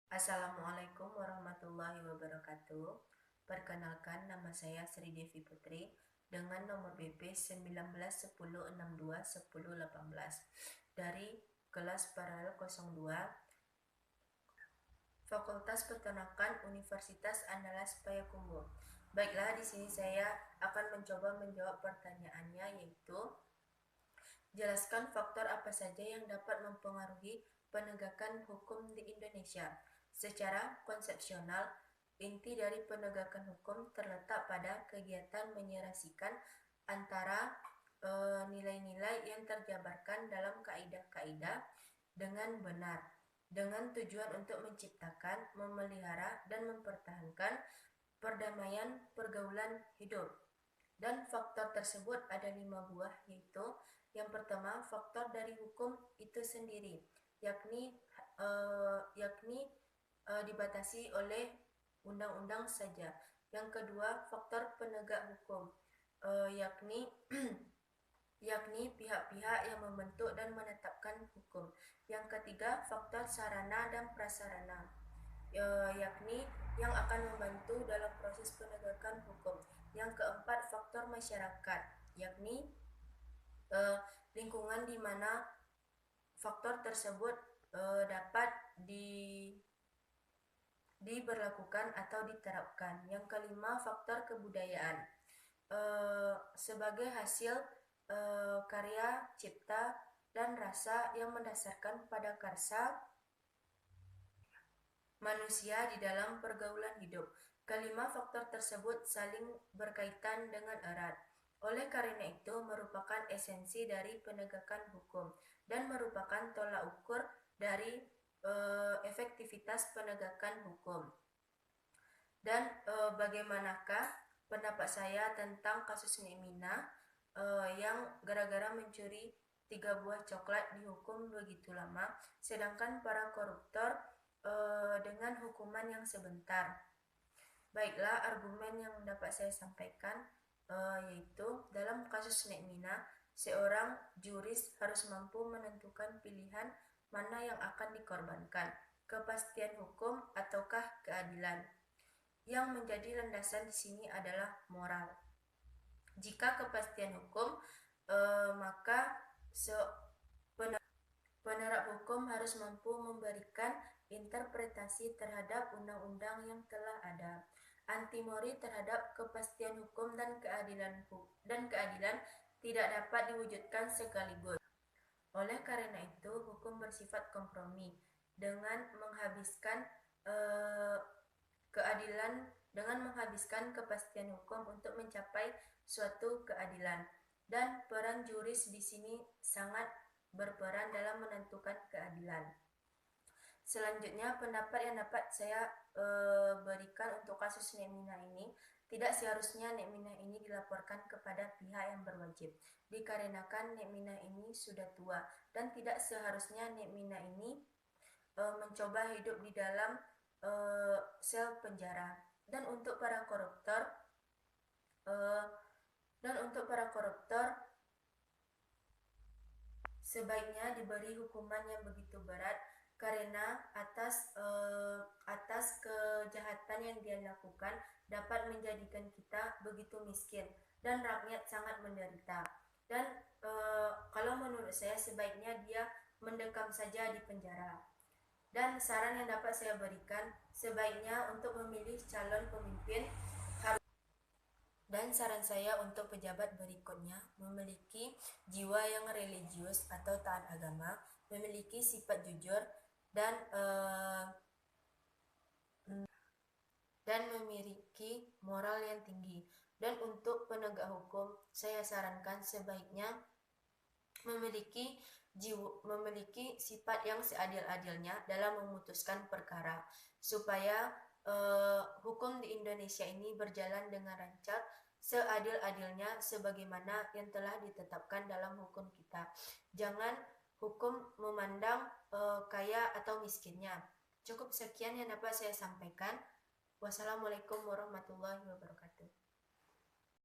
Assalamualaikum warahmatullahi wabarakatuh. Perkenalkan, nama saya Sri Devi Putri dengan nomor BP 1910621018 dari kelas Paralel 02 Fakultas Peternakan Universitas Andalas Payakumbuh. Baiklah, di sini saya akan mencoba menjawab pertanyaannya, yaitu jelaskan faktor apa saja yang dapat mempengaruhi penegakan hukum di Indonesia. Secara konsepsional, inti dari penegakan hukum terletak pada kegiatan menyerasikan antara nilai-nilai yang terjabarkan dalam kaidah-kaidah dengan benar, dengan tujuan untuk menciptakan, memelihara, dan mempertahankan perdamaian pergaulan hidup. Dan faktor tersebut ada 5 buah, yaitu yang pertama, faktor dari hukum itu sendiri, yakni dibatasi oleh undang-undang saja. Yang kedua, faktor penegak hukum, yakni pihak-pihak yang membentuk dan menetapkan hukum. Yang ketiga, faktor sarana dan prasarana, yakni yang akan membantu dalam proses penegakan hukum. Yang keempat, faktor masyarakat, yakni lingkungan di mana faktor tersebut dapat diberlakukan atau diterapkan. Yang kelima, faktor kebudayaan, sebagai hasil karya cipta dan rasa yang mendasarkan pada karsa manusia di dalam pergaulan hidup. Kelima, faktor tersebut saling berkaitan dengan erat. Oleh karena itu, merupakan esensi dari penegakan hukum dan merupakan tolak ukur dari efektivitas penegakan hukum. Dan bagaimanakah pendapat saya tentang kasus Nek Mina yang gara-gara mencuri 3 buah coklat dihukum begitu lama, sedangkan para koruptor dengan hukuman yang sebentar. Baiklah, argumen yang dapat saya sampaikan yaitu dalam kasus Nek Mina, seorang juris harus mampu menentukan pilihan mana yang akan dikorbankan, kepastian hukum ataukah keadilan. Yang menjadi landasan di sini adalah moral. Jika kepastian hukum, maka penerap hukum harus mampu memberikan interpretasi terhadap undang-undang yang telah ada. Antimori terhadap kepastian hukum dan keadilan tidak dapat diwujudkan sekaligus. Oleh karena itu, hukum bersifat kompromi dengan menghabiskan kepastian hukum untuk mencapai suatu keadilan. Dan peran juris di sini sangat berperan dalam menentukan keadilan. Selanjutnya, pendapat yang dapat saya berikan untuk kasus Nek Mina ini, tidak seharusnya Nek Mina ini dilaporkan kepada pihak yang berwajib, dikarenakan Nek Mina ini sudah tua dan tidak seharusnya Nek Mina ini mencoba hidup di dalam sel penjara. Dan untuk para koruptor, sebaiknya diberi hukuman yang begitu berat karena atas kejahatan yang dia lakukan dapat menjadikan kita begitu miskin dan rakyat sangat menderita. Dan kalau menurut saya sebaiknya dia mendekam saja di penjara. Dan saran yang dapat saya berikan, sebaiknya untuk memilih calon pemimpin dan saran saya untuk pejabat berikutnya memiliki jiwa yang religius atau taat agama, memiliki sifat jujur dan memiliki moral yang tinggi. Dan untuk penegak hukum, saya sarankan sebaiknya memiliki sifat yang seadil-adilnya dalam memutuskan perkara, supaya hukum di Indonesia ini berjalan dengan lancar, seadil-adilnya sebagaimana yang telah ditetapkan dalam hukum kita. Jangan hukum memandang kaya atau miskinnya. Cukup sekian yang dapat saya sampaikan. Wassalamualaikum warahmatullahi wabarakatuh.